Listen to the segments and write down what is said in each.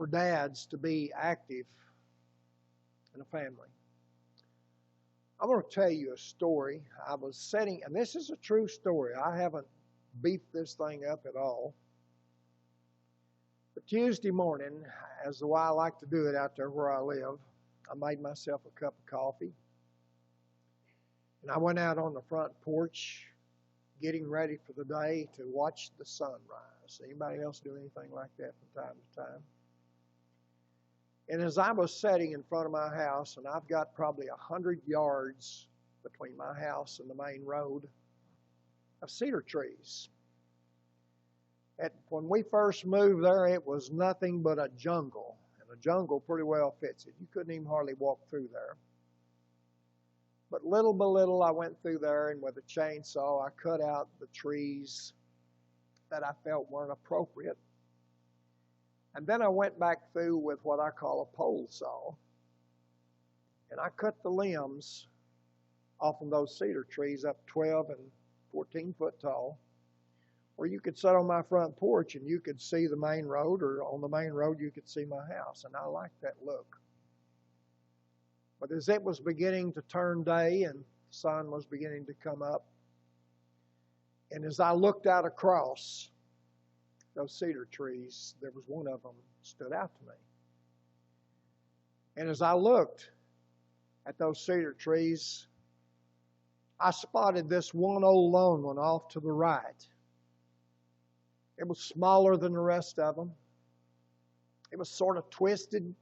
for dads to be active in a family. I'm going to tell you a story. I was sitting, and this is a true story. I haven't beefed this thing up at all. But Tuesday morning, as the way I like to do it out there where I live, I made myself a cup of coffee. And I went out on the front porch getting ready for the day to watch the sun rise. Anybody else do anything like that from time to time? And as I was sitting in front of my house, and I've got probably 100 yards between my house and the main road of cedar trees. When we first moved there, it was nothing but a jungle. And a jungle pretty well fits it. You couldn't even hardly walk through there. But little by little, I went through there, and with a chainsaw, I cut out the trees that I felt weren't appropriate. And then I went back through with what I call a pole saw. And I cut the limbs off of those cedar trees up 12 and 14 foot tall, where you could sit on my front porch and you could see the main road, or on the main road you could see my house. And I liked that look. But as it was beginning to turn day and the sun was beginning to come up, and as I looked out across those cedar trees, there was one of them stood out to me. And as I looked at those cedar trees, I spotted this one old lone one off to the right. It was smaller than the rest of them. It was sort of twisted.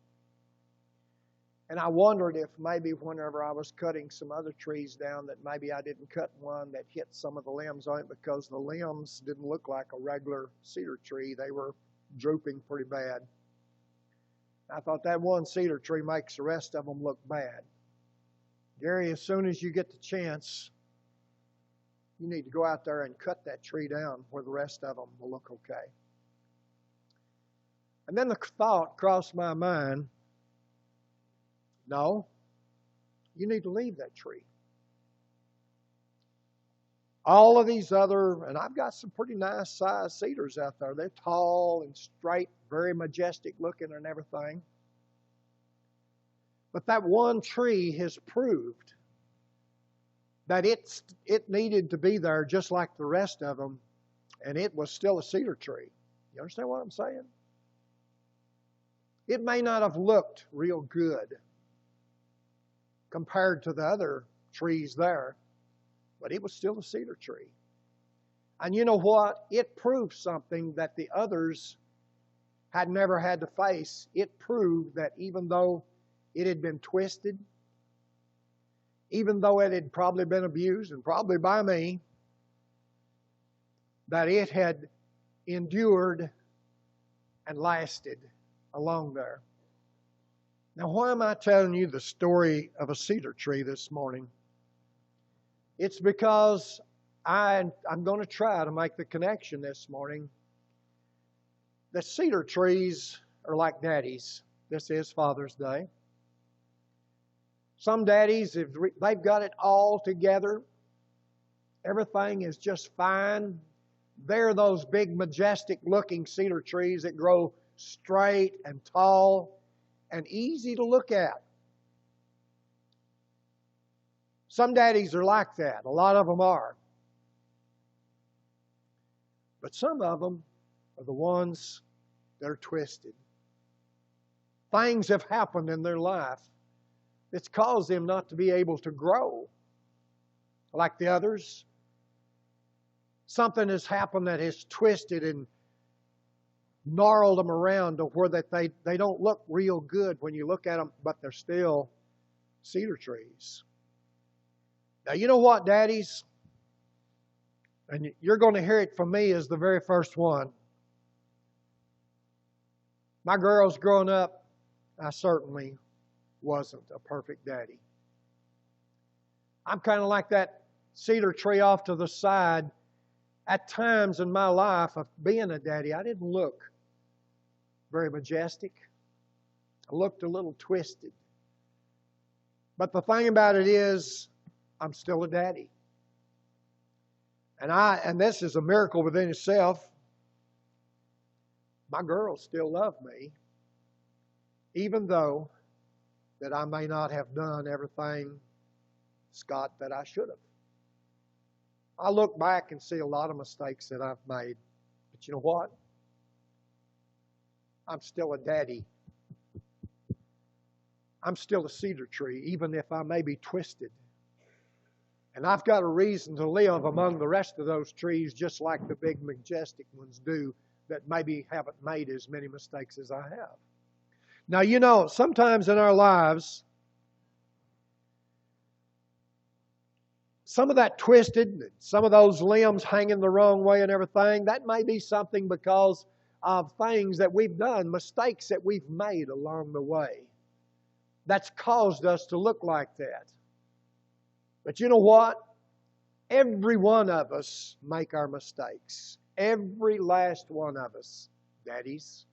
And I wondered if maybe whenever I was cutting some other trees down that maybe I didn't cut one that hit some of the limbs on it, because the limbs didn't look like a regular cedar tree. They were drooping pretty bad. I thought that one cedar tree makes the rest of them look bad. Gary, as soon as you get the chance, you need to go out there and cut that tree down where the rest of them will look okay. And then the thought crossed my mind, no, you need to leave that tree. All of these other, and I've got some pretty nice sized cedars out there. They're tall and straight, very majestic looking and everything. But that one tree has proved that it needed to be there just like the rest of them, and it was still a cedar tree. You understand what I'm saying? It may not have looked real good compared to the other trees there, but it was still a cedar tree. And you know what? It proved something that the others had never had to face. It proved that even though it had been twisted, even though it had probably been abused, and probably by me, that it had endured and lasted along there. Now, why am I telling you the story of a cedar tree this morning? It's because I'm going to try to make the connection this morning that cedar trees are like daddies. This is Father's Day. Some daddies, they've got it all together. Everything is just fine. They're those big, majestic-looking cedar trees that grow straight and tall and easy to look at. Some daddies are like that. A lot of them are. But some of them are the ones that are twisted. Things have happened in their life that's caused them not to be able to grow like the others. Something has happened that has twisted and gnarled them around to where that they don't look real good when you look at them, but they're still cedar trees. Now, you know what, daddies? And you're going to hear it from me as the very first one. My girls growing up, I certainly wasn't a perfect daddy. I'm kind of like that cedar tree off to the side. At times in my life of being a daddy, I didn't look very majestic. I looked a little twisted. But the thing about it is, I'm still a daddy. And this is a miracle within itself. My girls still love me. even though that I may not have done everything, Scott, that I should have. I look back and see a lot of mistakes that I've made. But you know what? I'm still a daddy. I'm still a cedar tree, even if I may be twisted. And I've got a reason to live among the rest of those trees, just like the big, majestic ones do, that maybe haven't made as many mistakes as I have. Now, you know, sometimes in our lives, some of that twisted, some of those limbs hanging the wrong way and everything, that may be something because of things that we've done, mistakes that we've made along the way. That's caused us to look like that. But you know what? Every one of us make our mistakes. Every last one of us, daddies.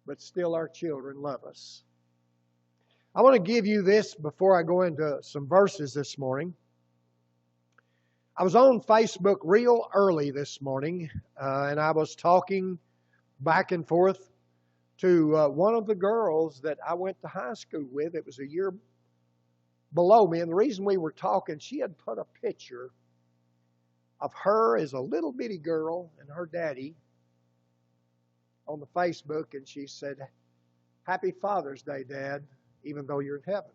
But still our children love us. I want to give you this before I go into some verses this morning. I was on Facebook real early this morning, and I was talking back and forth to one of the girls that I went to high school with. It was a year below me, and the reason we were talking, she had put a picture of her as a little bitty girl and her daddy on the Facebook, and she said, "Happy Father's Day, Dad, even though you're in heaven."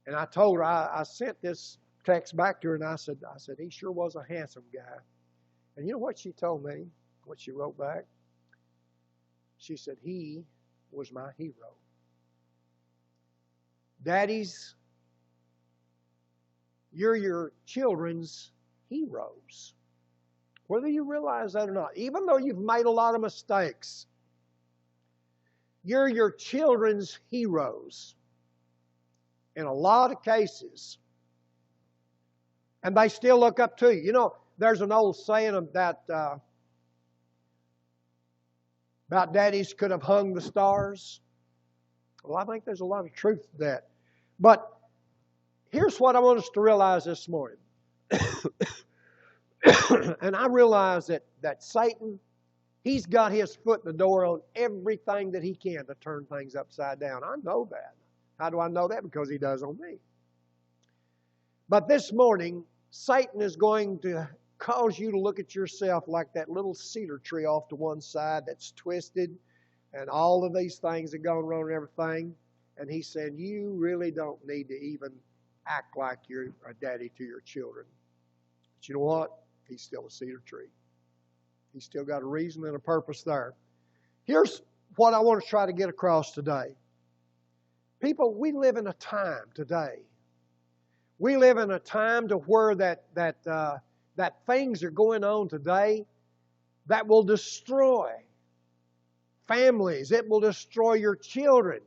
And I told her, I sent this text back to her, and I said, he sure was a handsome guy. And you know what she told me, what she wrote back? She said, he was my hero. Daddies, you're your children's heroes. Whether you realize that or not, even though you've made a lot of mistakes, you're your children's heroes in a lot of cases. And they still look up to you. You know, there's an old saying about daddies could have hung the stars. Well, I think there's a lot of truth to that. But here's what I want us to realize this morning. And I realize that Satan, he's got his foot in the door on everything that he can to turn things upside down. I know that. How do I know that? Because he does on me. But this morning, Satan is going to cause you to look at yourself like that little cedar tree off to one side that's twisted and all of these things that go wrong and everything. And he's saying, you really don't need to even act like you're a daddy to your children. But you know what? He's still a cedar tree. He's still got a reason and a purpose there. Here's what I want to try to get across today. People, we live in a time today. We live in a time to where that things are going on today that will destroy families. It will destroy your children.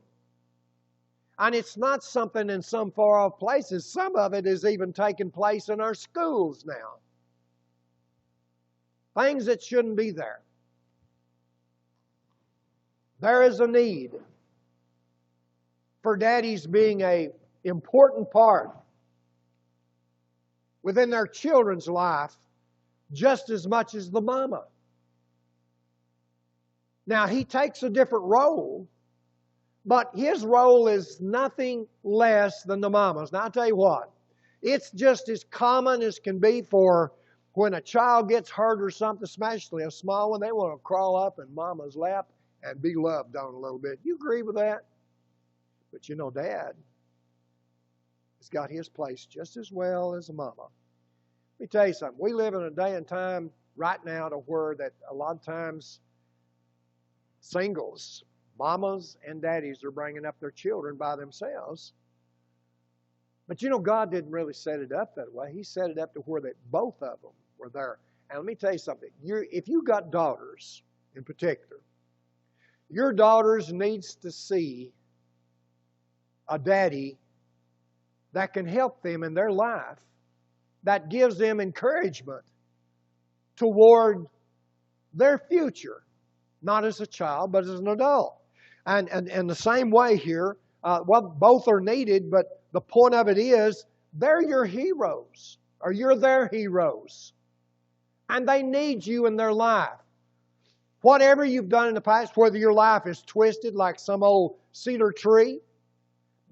And it's not something in some far off places. Some of it is even taking place in our schools now. Things that shouldn't be there. There is a need for daddies being an important part within their children's life just as much as the mama. Now, he takes a different role, but his role is nothing less than the mama's. Now, I'll tell you what, it's just as common as can be for when a child gets hurt or something, especially a small one, they want to crawl up in mama's lap and be loved on a little bit. You agree with that? But you know, Dad has got his place just as well as a mama. Let me tell you something. We live in a day and time right now to where that a lot of times singles, mamas and daddies are bringing up their children by themselves. But you know, God didn't really set it up that way. He set it up to where that both of them were there. And let me tell you something. If you got daughters in particular, your daughters needs to see a daddy that can help them in their life, that gives them encouragement toward their future, not as a child, but as an adult. And the same way here, both are needed, but the point of it is, they're your heroes, or you're their heroes. And they need you in their life. Whatever you've done in the past, whether your life is twisted like some old cedar tree,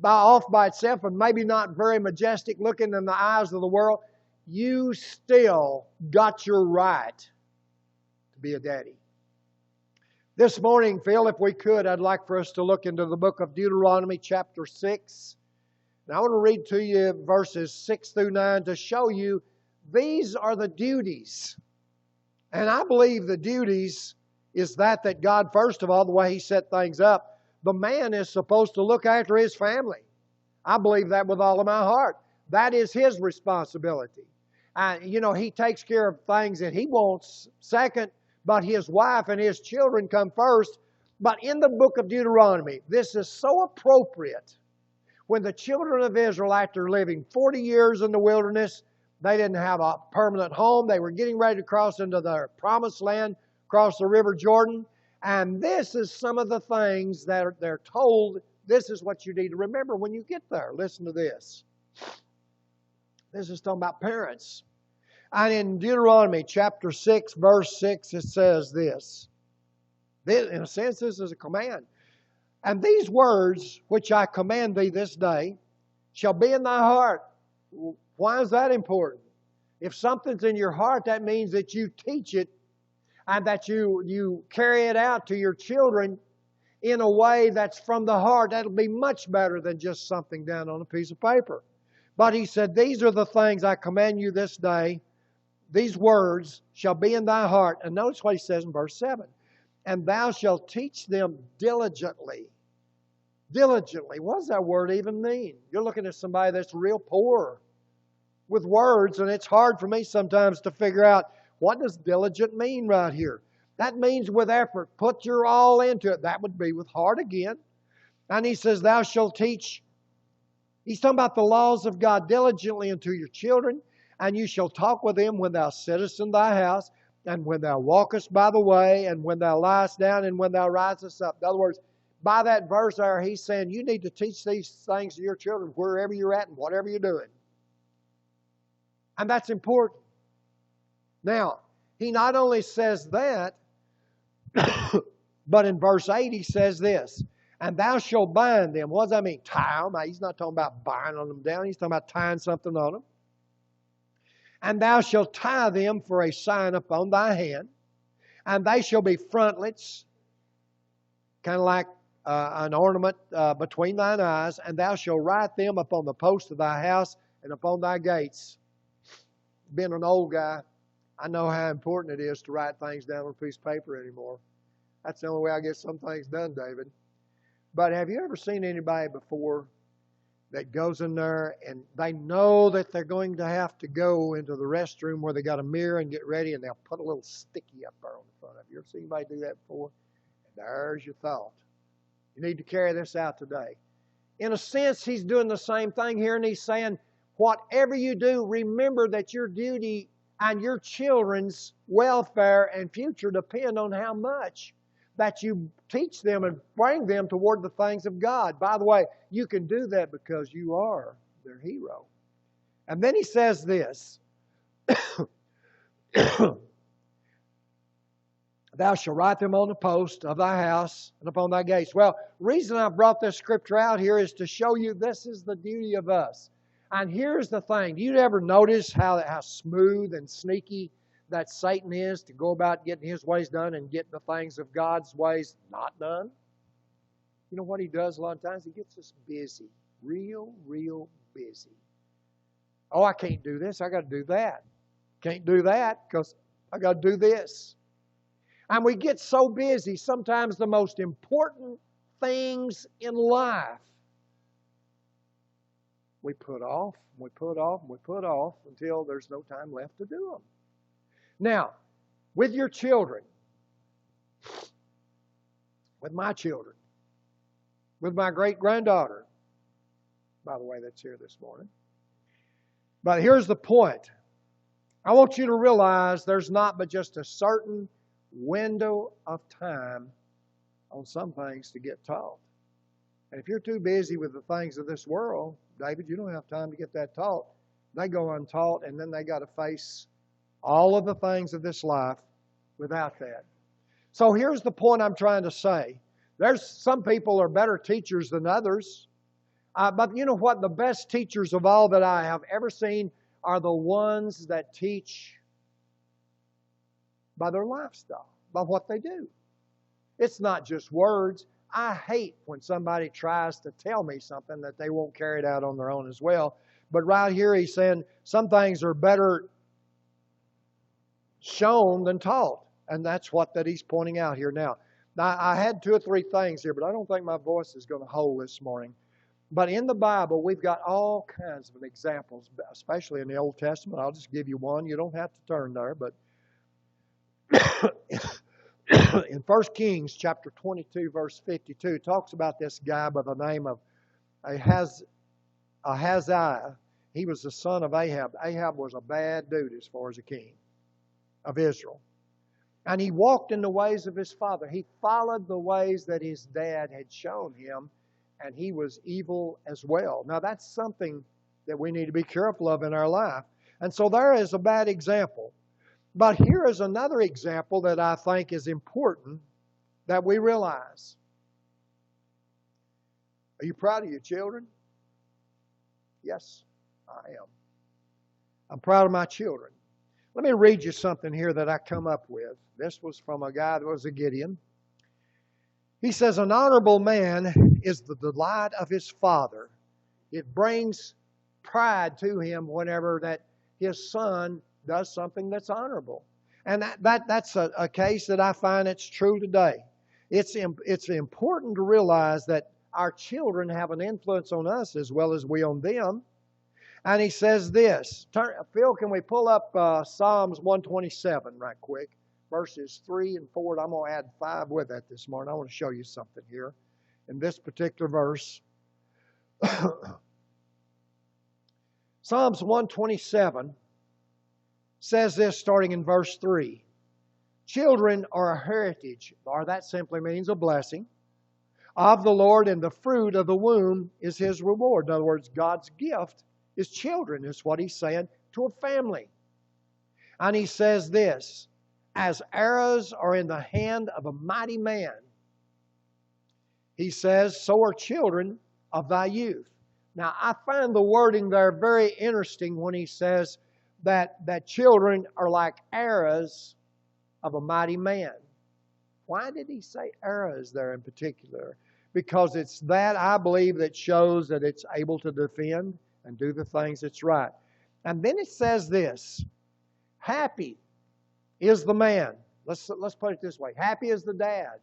off by itself and maybe not very majestic looking in the eyes of the world, you still got your right to be a daddy. This morning, Phil, if we could, I'd like for us to look into the book of Deuteronomy chapter 6. And I want to read to you verses 6 through 9 to show you these are the duties. And I believe the duties is that God, first of all, the way He set things up, the man is supposed to look after his family. I believe that with all of my heart. That is his responsibility. He takes care of things that he wants second, but his wife and his children come first. But in the book of Deuteronomy, this is so appropriate. When the children of Israel, after living 40 years in the wilderness, they didn't have a permanent home. They were getting ready to cross into their promised land, cross the river Jordan. And this is some of the things that they're told. This is what you need to remember when you get there. Listen to this. This is talking about parents. And in Deuteronomy chapter 6, verse 6, it says this. In a sense, this is a command. And these words which I command thee this day shall be in thy heart. Why is that important? If something's in your heart, that means that you teach it and that you carry it out to your children in a way that's from the heart. That'll be much better than just something down on a piece of paper. But he said, these are the things I command you this day. These words shall be in thy heart. And notice what he says in verse 7. And thou shalt teach them diligently. Diligently. What does that word even mean? You're looking at somebody that's real poor with words, and it's hard for me sometimes to figure out what does diligent mean right here. That means with effort. Put your all into it. That would be with heart again. And he says, thou shalt teach. He's talking about the laws of God diligently unto your children, and you shall talk with them when thou sittest in thy house, and when thou walkest by the way, and when thou liest down, and when thou risest up. In other words, by that verse there, he's saying you need to teach these things to your children wherever you're at and whatever you're doing. And that's important. Now, he not only says that, but in verse 8 he says this, and thou shalt bind them. What does that mean? Tie them. He's not talking about binding them down. He's talking about tying something on them. And thou shalt tie them for a sign upon thy hand, and they shall be frontlets, kind of like an ornament between thine eyes, and thou shalt write them upon the posts of thy house and upon thy gates. Being an old guy, I know how important it is to write things down on a piece of paper anymore. That's the only way I get some things done, David. But have you ever seen anybody before that goes in there and they know that they're going to have to go into the restroom where they got a mirror and get ready, and they'll put a little sticky up there on the front of you? You ever seen anybody do that before? And there's your thought. You need to carry this out today. In a sense, he's doing the same thing here, and he's saying, whatever you do, remember that your duty and your children's welfare and future depend on how much that you teach them and bring them toward the things of God. By the way, you can do that because you are their hero. And then he says this, thou shalt write them on the post of thy house and upon thy gates. Well, the reason I brought this scripture out here is to show you this is the duty of us. And here's the thing. Do you ever notice how smooth and sneaky that Satan is to go about getting his ways done and getting the things of God's ways not done? You know what he does a lot of times? He gets us busy. Real busy. Oh, I can't do this. I got to do that. Can't do that because I got to do this. And we get so busy, sometimes the most important things in life we put off, until there's no time left to do them. Now, with your children, with my children, with my great-granddaughter, by the way, that's here this morning. But here's the point. I want you to realize there's not but just a certain window of time on some things to get taught. And if you're too busy with the things of this world, David, you don't have time to get that taught. They go untaught, and then they got to face all of the things of this life without that. So here's the point I'm trying to say. There's some people are better teachers than others. But you know what? The best teachers of all that I have ever seen are the ones that teach by their lifestyle, by what they do. It's not just words. I hate when somebody tries to tell me something that they won't carry it out on their own as well. But right here he's saying some things are better shown than taught. And that's what that he's pointing out here now. Now, I had 2 or 3 things here, but I don't think my voice is going to hold this morning. But in the Bible, we've got all kinds of examples, especially in the Old Testament. I'll just give you one. You don't have to turn there, but in 1 Kings chapter 22, verse 52, it talks about this guy by the name of Ahaziah. He was the son of Ahab. Ahab was a bad dude as far as a king of Israel. And he walked in the ways of his father. He followed the ways that his dad had shown him, and he was evil as well. Now, that's something that we need to be careful of in our life. And so there is a bad example. But here is another example that I think is important that we realize. Are you proud of your children? Yes, I am. I'm proud of my children. Let me read you something here that I come up with. This was from a guy that was a Gideon. He says, an honorable man is the delight of his father. It brings pride to him whenever that his son does something that's honorable. And that's a case that I find it's true today. It's important to realize that our children have an influence on us as well as we on them. And he says this. Phil, can we pull up Psalms 127 right quick? Verses 3 and 4. And I'm going to add 5 with that this morning. I want to show you something here in this particular verse. Psalms 127 says this starting in verse 3. Children are a heritage, or that simply means a blessing, of the Lord, and the fruit of the womb is His reward. In other words, God's gift is children, is what He's saying to a family. And He says this, as arrows are in the hand of a mighty man, He says, so are children of thy youth. Now, I find the wording there very interesting when He says that children are like arrows of a mighty man. Why did He say arrows there in particular? Because it's that, I believe, that shows that it's able to defend and do the things that's right. And then it says this, happy is the man. Let's put it this way. Happy is the dad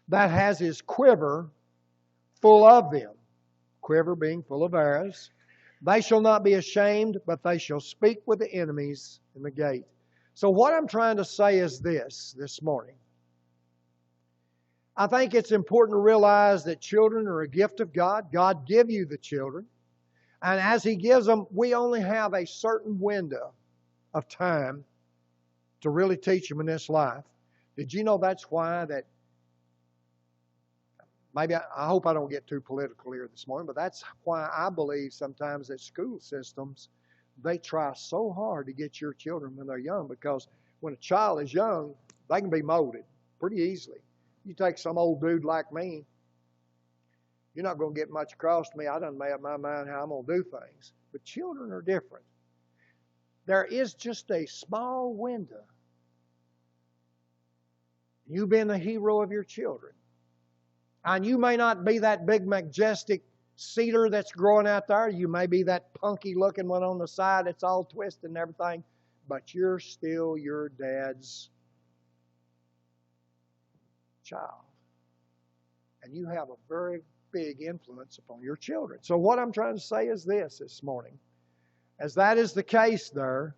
that has his quiver full of them. Quiver being full of arrows. They shall not be ashamed, but they shall speak with the enemies in the gate. So what I'm trying to say is this morning. I think it's important to realize that children are a gift of God. God give you the children. And as He gives them, we only have a certain window of time to really teach them in this life. Did you know that's why that, maybe I hope I don't get too political here this morning, but that's why I believe sometimes that school systems, they try so hard to get your children when they're young, because when a child is young, they can be molded pretty easily. You take some old dude like me, you're not going to get much across to me. I done made up my mind how I'm going to do things. But children are different. There is just a small window. You being the hero of your children. And you may not be that big, majestic cedar that's growing out there. You may be that punky looking one on the side that's all twisted and everything. But you're still your dad's child. And you have a very big influence upon your children. So what I'm trying to say is this morning. As that is the case there,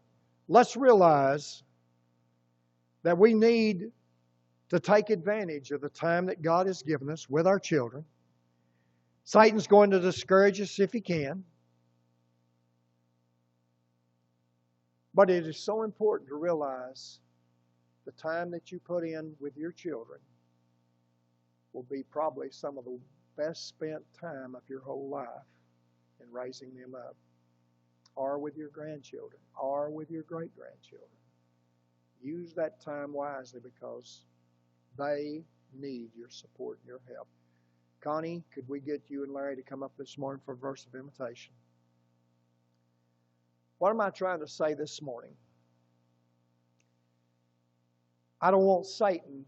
let's realize that we need to take advantage of the time that God has given us with our children. Satan's going to discourage us if he can. But it is so important to realize the time that you put in with your children will be probably some of the best spent time of your whole life in raising them up, or with your grandchildren, or with your great-grandchildren. Use that time wisely, because They need your support and your help. Connie, could we get you and Larry to come up this morning for a verse of invitation? What am I trying to say this morning? I don't want Satan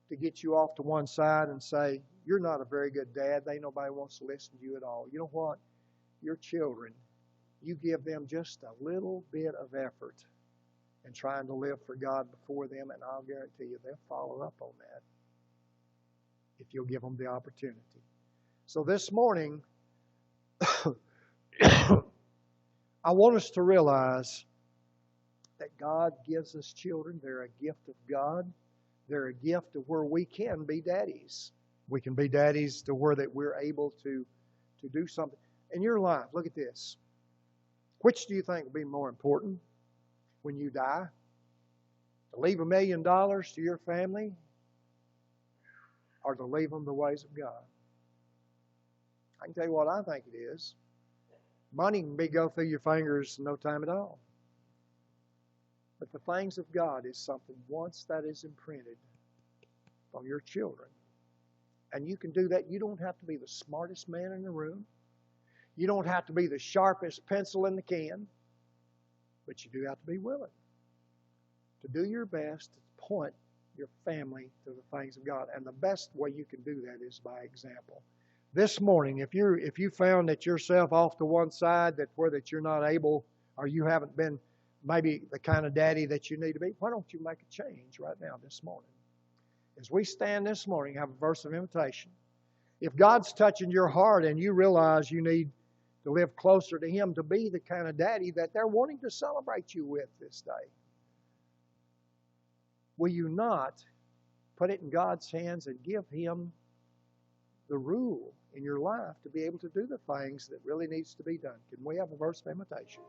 to get you off to one side and say, you're not a very good dad. Ain't nobody wants to listen to you at all. You know what? Your children, you give them just a little bit of effort in trying to live for God before them, and I'll guarantee you they'll follow up on that if you'll give them the opportunity. So this morning, I want us to realize that God gives us children. They're a gift of God. They're a gift of where we can be daddies. We can be daddies to where that we're able to do something. In your life, look at this. Which do you think will be more important when you die? To leave $1 million to your family, or to leave them the ways of God? I can tell you what I think it is. Money can go through your fingers in no time at all. But the things of God is something, once that is imprinted on your children, and you can do that. You don't have to be the smartest man in the room. You don't have to be the sharpest pencil in the can. But you do have to be willing to do your best to point your family to the things of God. And the best way you can do that is by example. This morning, if you found that yourself off to one side, that you're not able, or you haven't been maybe the kind of daddy that you need to be, why don't you make a change right now this morning? As we stand this morning, have a verse of invitation. If God's touching your heart and you realize you need to live closer to Him, to be the kind of daddy that they're wanting to celebrate you with this day, will you not put it in God's hands and give Him the rule in your life to be able to do the things that really needs to be done? Can we have a verse of invitation?